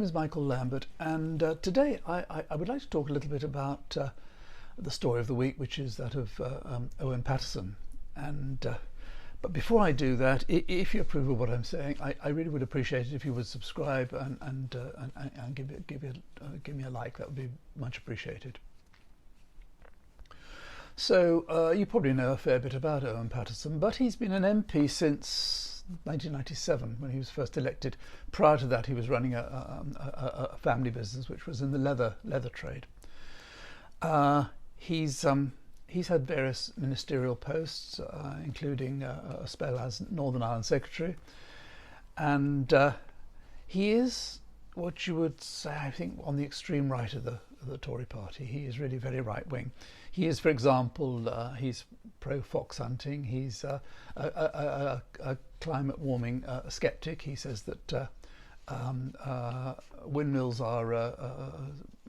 My name is Michael Lambert, and today I would like to talk a little bit about the story of the week, which is that of Owen Paterson. But before I do that, if you approve of what I'm saying, I really would appreciate it if you would subscribe and give me a like. That would be much appreciated. So you probably know a fair bit about Owen Paterson, but he's been an MP since 1997, when he was first elected. Prior to that, he was running a family business which was in the leather trade. He's had various ministerial posts, including a spell as Northern Ireland Secretary, and he is what you would say, I think, on the extreme right of the Tory party. He is really very right wing. He is, for example, he's pro fox hunting. He's a climate warming sceptic. He says that windmills are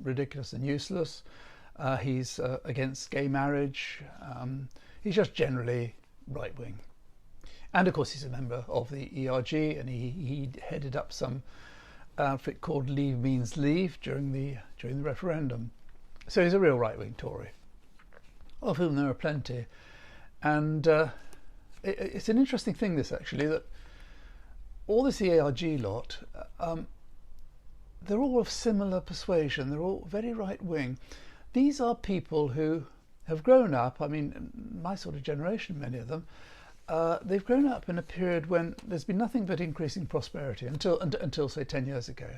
ridiculous and useless. He's against gay marriage. He's just generally right wing. And of course, he's a member of the ERG, and he headed up some outfit called Leave Means Leave during the referendum. So he's a real right wing Tory, of whom there are plenty. And it's an interesting thing, this actually, that all this ERG lot, they're all of similar persuasion. They're all very right wing. These are people who have grown up, I mean, my sort of generation, many of them, they've grown up in a period when there's been nothing but increasing prosperity until say 10 years ago.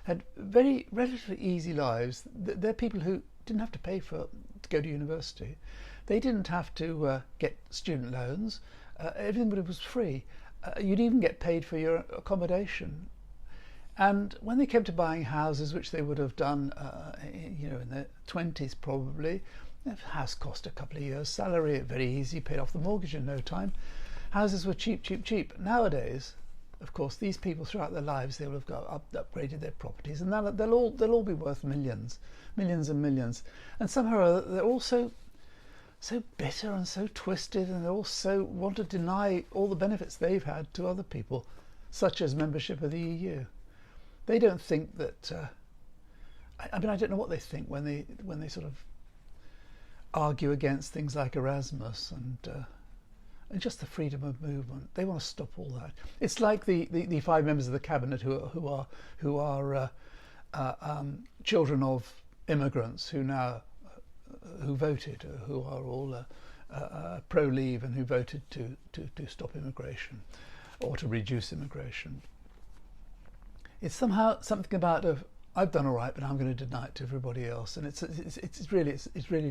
Had very relatively easy lives. They're people who didn't have to pay to go to university. They didn't have to get student loans. Everything was free. You'd even get paid for your accommodation. And when they came to buying houses, which they would have done, in their 20s probably, the house cost a couple of years' salary, very easy, paid off the mortgage in no time. Houses were cheap. Nowadays, of course, these people throughout their lives, they will have upgraded their properties, and they'll all be worth millions and millions. And somehow they're all so bitter and so twisted, and they also want to deny all the benefits they've had to other people, such as membership of the EU. They don't think that. I don't know what they think when they sort of argue against things like Erasmus and just the freedom of movement. They want to stop all that. It's like the 5 members of the cabinet who are children of immigrants who voted, who are all pro-leave and who voted to stop immigration or to reduce immigration. It's somehow something about I've done all right, but I'm going to deny it to everybody else, and it's really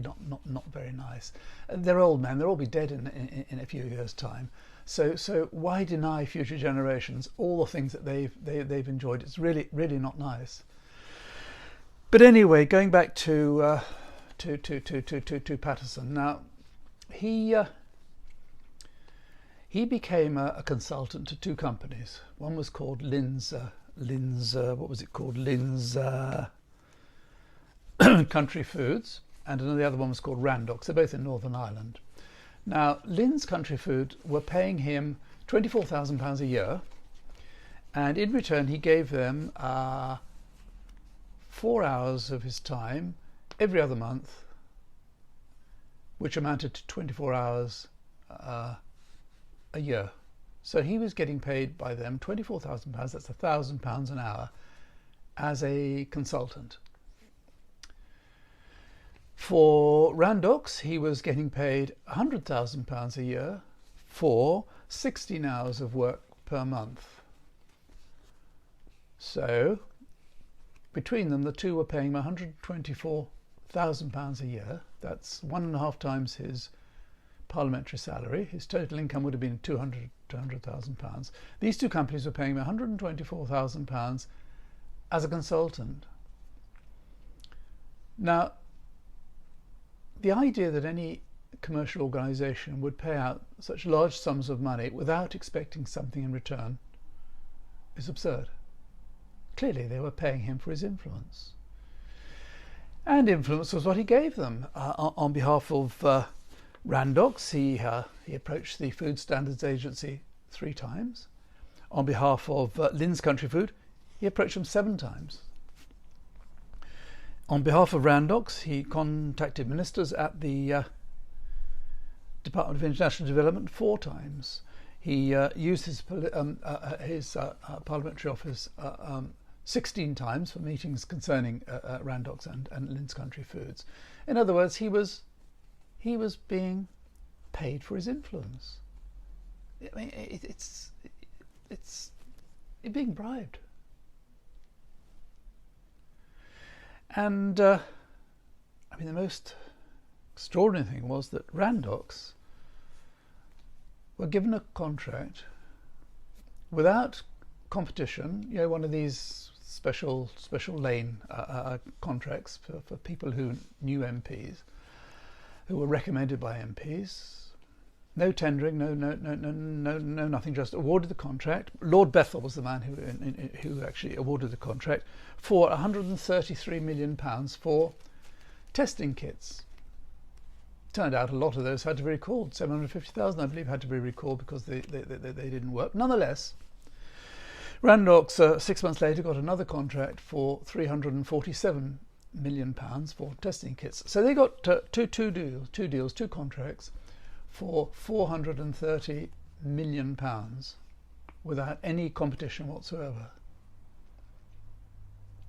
not very nice. They're old men; they'll all be dead in a few years' time. So why deny future generations all the things that they've enjoyed? It's really not nice. But anyway, going back to Paterson. Now, he became a consultant to 2 companies. One was called Lynn's Country Foods, and the other one was called Randox. They're both in Northern Ireland. Now, Lynn's Country Food were paying him £24,000 a year, and in return he gave them 4 hours of his time every other month, which amounted to 24 hours a year. So he was getting paid by them £24,000, that's £1,000 an hour, as a consultant. For Randox, he was getting paid £100,000 a year for 16 hours of work per month. So between them, the two were paying him £124,000 a year. That's 1.5 times his parliamentary salary. His total income would have been £200,000. These 2 companies were paying him £124,000 as a consultant. Now, the idea that any commercial organisation would pay out such large sums of money without expecting something in return is absurd. Clearly, they were paying him for his influence. And influence was what he gave them. On behalf of Randox, he approached the Food Standards Agency 3 times. On behalf of Lynn's Country Food, He approached them 7 times. On behalf of Randox, he contacted ministers at the Department of International Development 4 times. He used his parliamentary office 16 times for meetings concerning Randox and Linz Country Foods. In other words, he was being paid for his influence. I mean, it's being bribed. And I mean, the most extraordinary thing was that Randox were given a contract without competition. You know, one of these special lane contracts for people who knew MPs, who were recommended by MPs. No tendering, no, nothing. Just awarded the contract. Lord Bethell was the man who actually awarded the contract for £133 million for testing kits. Turned out a lot of those had to be recalled. 750,000, I believe, had to be recalled because they didn't work. Nonetheless, Randox 6 months later got another contract for £347 million for testing kits. So they got two contracts for £430 million without any competition whatsoever.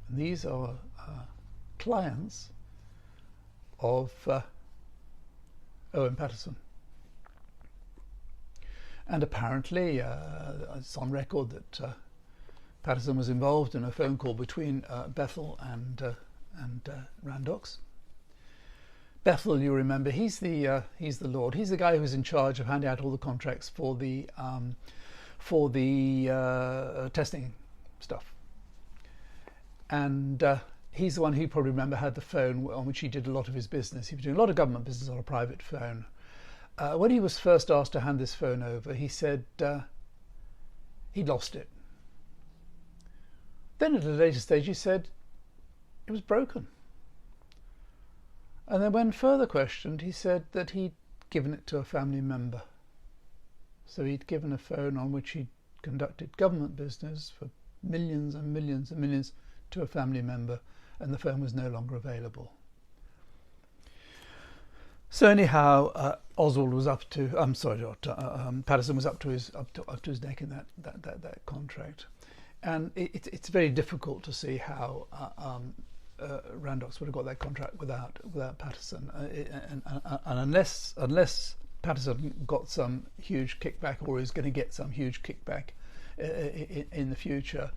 And these are clients of Owen Paterson. And apparently it's on record that Paterson was involved in a phone call between Bethell and Randox. Bethell, you remember, he's the Lord. He's the guy who's in charge of handing out all the contracts for the testing stuff. And he's the one who, you probably remember, had the phone on which he did a lot of his business. He was doing a lot of government business on a private phone. When he was first asked to hand this phone over, he said he'd lost it. Then at a later stage he said it was broken. And then when further questioned, he said that he'd given it to a family member. So he'd given a phone on which he'd conducted government business for millions and millions and millions to a family member, and the phone was no longer available. So anyhow, Oswald was up to. Paterson was up to his neck in that contract, and it's very difficult to see how Randox would have got that contract without Paterson, and unless Paterson got some huge kickback, or is going to get some huge kickback in the future.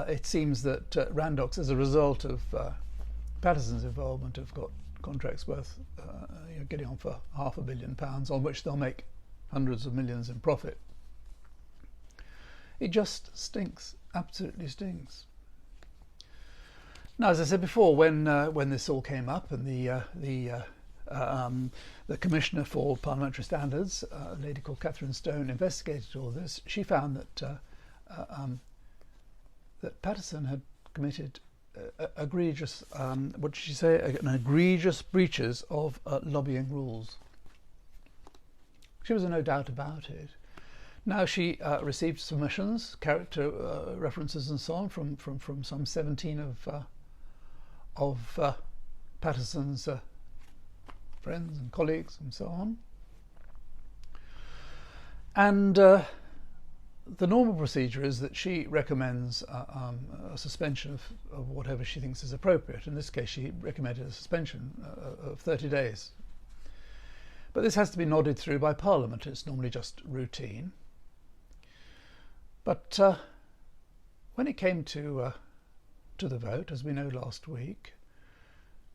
It seems that Randox, as a result of Paterson's involvement, have got contracts worth getting on for £500 million, on which they'll make hundreds of millions in profit. It just stinks, absolutely stinks. Now, as I said before, when this all came up, and the Commissioner for Parliamentary Standards, a lady called Catherine Stone, investigated all this, she found that Paterson had committed egregious, what did she say? An egregious breaches of lobbying rules. She was in no doubt about it. Now she received submissions, character references, and so on from some 17 of Paterson's friends and colleagues and so on. And the normal procedure is that she recommends a suspension of whatever she thinks is appropriate. In this case, she recommended a suspension of 30 days. But this has to be nodded through by Parliament. It's normally just routine. But when it came to the vote, as we know last week,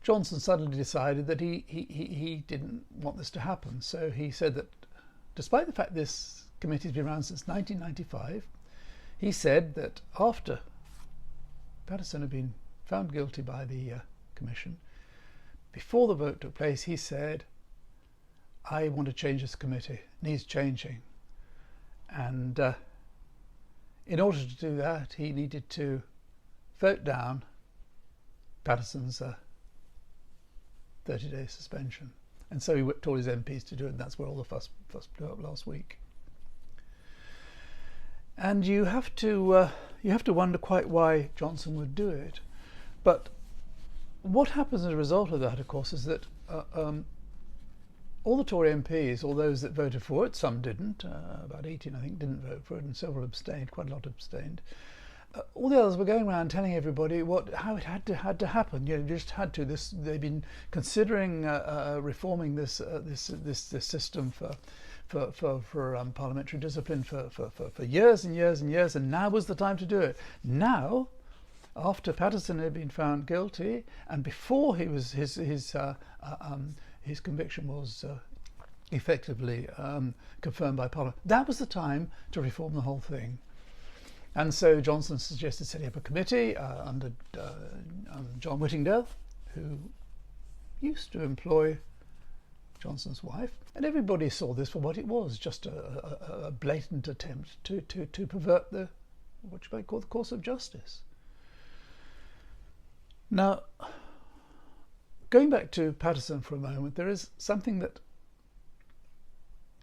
Johnson suddenly decided that he didn't want this to happen. So he said that despite the fact this committee has been around since 1995, he said that after Paterson had been found guilty by the Commission, before the vote took place, he said, I want to change this committee, it needs changing. And in order to do that, he needed to vote down Paterson's 30-day suspension. And so he whipped all his MPs to do it, and that's where all the fuss blew up last week. And you have to you have to wonder quite why Johnson would do it. But what happens as a result of that, of course, is that all the Tory MPs, all those that voted for it, some didn't, about 18 I think didn't vote for it, and several abstained, quite a lot abstained. All the others were going around telling everybody how it had to happen. You just had to. They've been considering reforming this system for parliamentary discipline for years and years and years, and now was the time to do it. Now, after Paterson had been found guilty, and before his conviction was effectively confirmed by Parliament, that was the time to reform the whole thing. And so Johnson suggested setting up a committee under John Whittingdale, who used to employ Johnson's wife, and everybody saw this for what it was, just a blatant attempt to pervert what you might call the course of justice. Now, going back to Paterson for a moment, there is something that,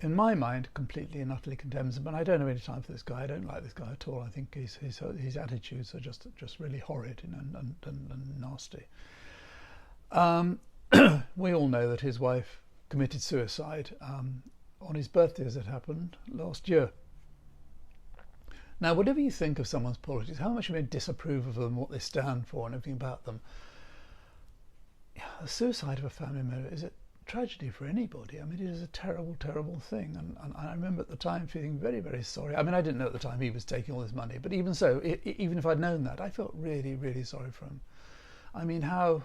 in my mind, completely and utterly condemns him. And I don't have any time for this guy. I don't like this guy at all. I think his attitudes are just really horrid and nasty. We all know that his wife committed suicide on his birthday, as it happened last year. Now, whatever you think of someone's politics, how much you may disapprove of them, what they stand for, and everything about them, the suicide of a family member is a tragedy for anybody. I mean, it is a terrible, terrible thing. And I remember at the time feeling very, very sorry. I mean, I didn't know at the time he was taking all this money, but even so, even if I'd known that, I felt really, really sorry for him. I mean, how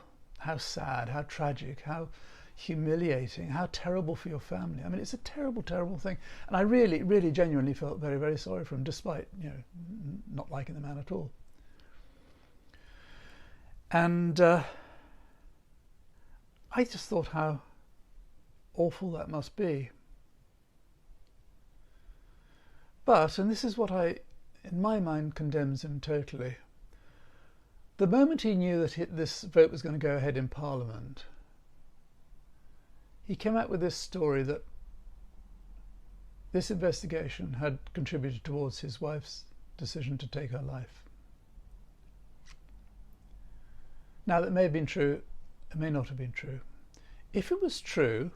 sad, how tragic, how humiliating, how terrible for your family. I mean, it's a terrible, terrible thing. And I really, really genuinely felt very, very sorry for him, despite, not liking the man at all. And I just thought how awful that must be. But, and this is what in my mind, condemns him totally. The moment he knew that this vote was going to go ahead in Parliament, he came out with this story that this investigation had contributed towards his wife's decision to take her life. Now, that may have been true, it may not have been true. If it was true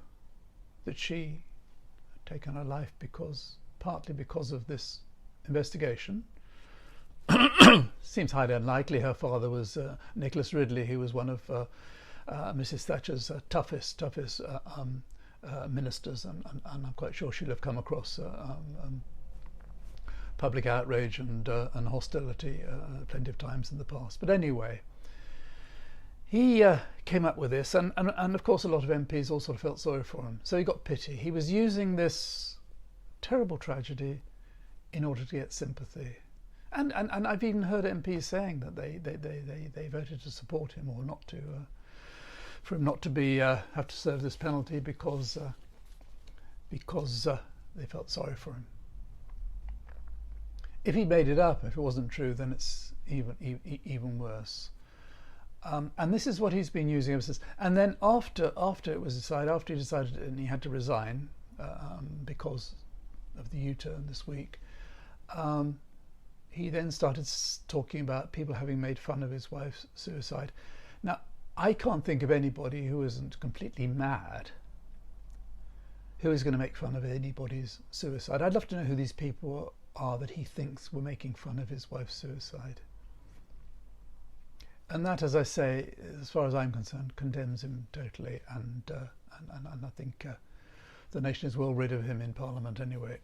that she had taken her life partly because of this investigation, seems highly unlikely. Her father was Nicholas Ridley. He was one of Mrs. Thatcher's toughest ministers, and I'm quite sure she'll have come across public outrage and hostility plenty of times in the past. But anyway, he came up with this, and of course a lot of MPs also felt sorry for him. So he got pity. He was using this terrible tragedy in order to get sympathy. And I've even heard MPs saying that they voted to support him, or not to, for him not to be have to serve this penalty because they felt sorry for him. If he made it up, if it wasn't true, then it's even worse. And this is what he's been using ever since. And then after it was decided, after he decided and he had to resign because of the U-turn this week, he then started talking about people having made fun of his wife's suicide. Now, I can't think of anybody who isn't completely mad who is going to make fun of anybody's suicide. I'd love to know who these people are that he thinks were making fun of his wife's suicide. And that, as I say, as far as I'm concerned, condemns him totally, and I think the nation is well rid of him in Parliament anyway.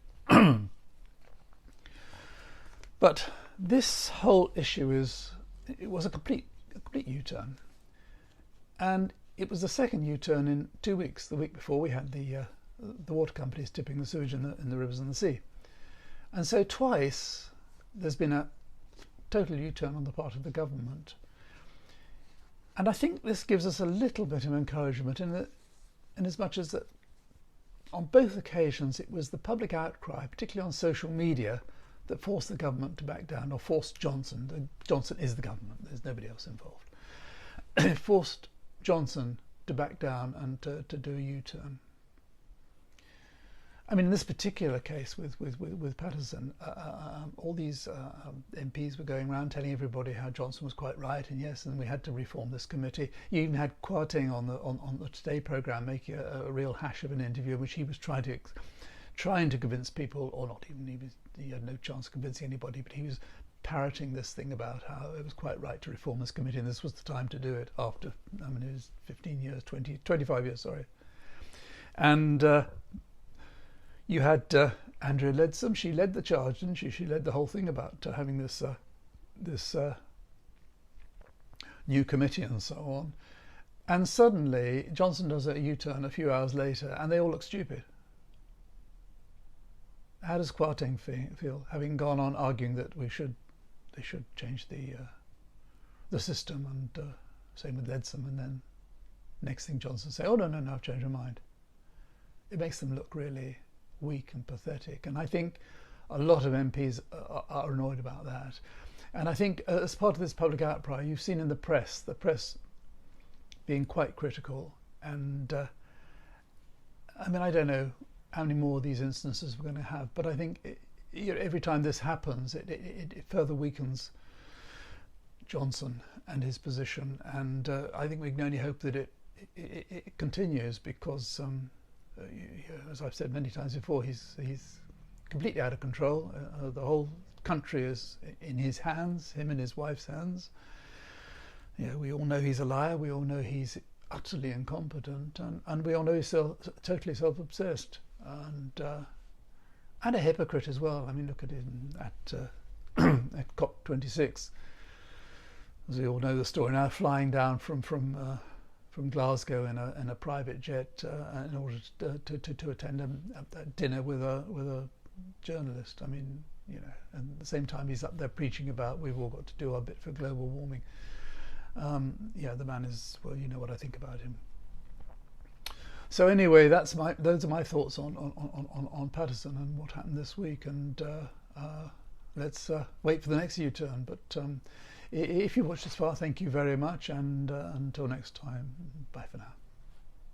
But this whole issue was a complete U-turn, and it was the second U-turn in 2 weeks. The week before we had the water companies tipping the sewage in the rivers and the sea, and so twice there's been a total U-turn on the part of the government. And I think this gives us a little bit of encouragement in as much as that on both occasions it was the public outcry, particularly on social media, that forced the government to back down, or forced Johnson. Johnson is the government, there's nobody else involved. It forced Johnson to back down and to do a U-turn. I mean, in this particular case with Paterson, all these MPs were going around telling everybody how Johnson was quite right, and yes, and we had to reform this committee. You even had Karteng on the Today programme making a real hash of an interview in which he was trying to convince people, or not even, he had no chance of convincing anybody, but he was parroting this thing about how it was quite right to reform this committee, and this was the time to do it after, I mean, it was 15 years, 25 years, sorry. And you had Andrea Leadsome. She led the charge, didn't she? She led the whole thing about having this new committee and so on. And suddenly Johnson does a U-turn a few hours later, and they all look stupid. How does Karteng feel, having gone on arguing that they should change the system, and same with Leadsome, and then next thing Johnson say, "Oh no, I've changed my mind." It makes them look really weak and pathetic, and I think a lot of MPs are annoyed about that. And I think as part of this public outcry, you've seen in the press being quite critical, and I mean, I don't know how many more of these instances we're going to have, but I think every time this happens, it further weakens Johnson and his position, and I think we can only hope that it continues, because as I've said many times before, he's completely out of control. The whole country is in his hands, him and his wife's hands. We all know he's a liar. We all know he's utterly incompetent, and we all know he's totally self-obsessed, and a hypocrite as well. I mean, look at him at COP26. As we all know the story now, flying down from Glasgow in a private jet in order to attend a dinner with a journalist. I mean, and at the same time he's up there preaching about we've all got to do our bit for global warming. The man is, well, you know what I think about him. So anyway, those are my thoughts on Paterson and what happened this week, and let's wait for the next U-turn. But if you watched this far, thank you very much, and until next time, bye for now.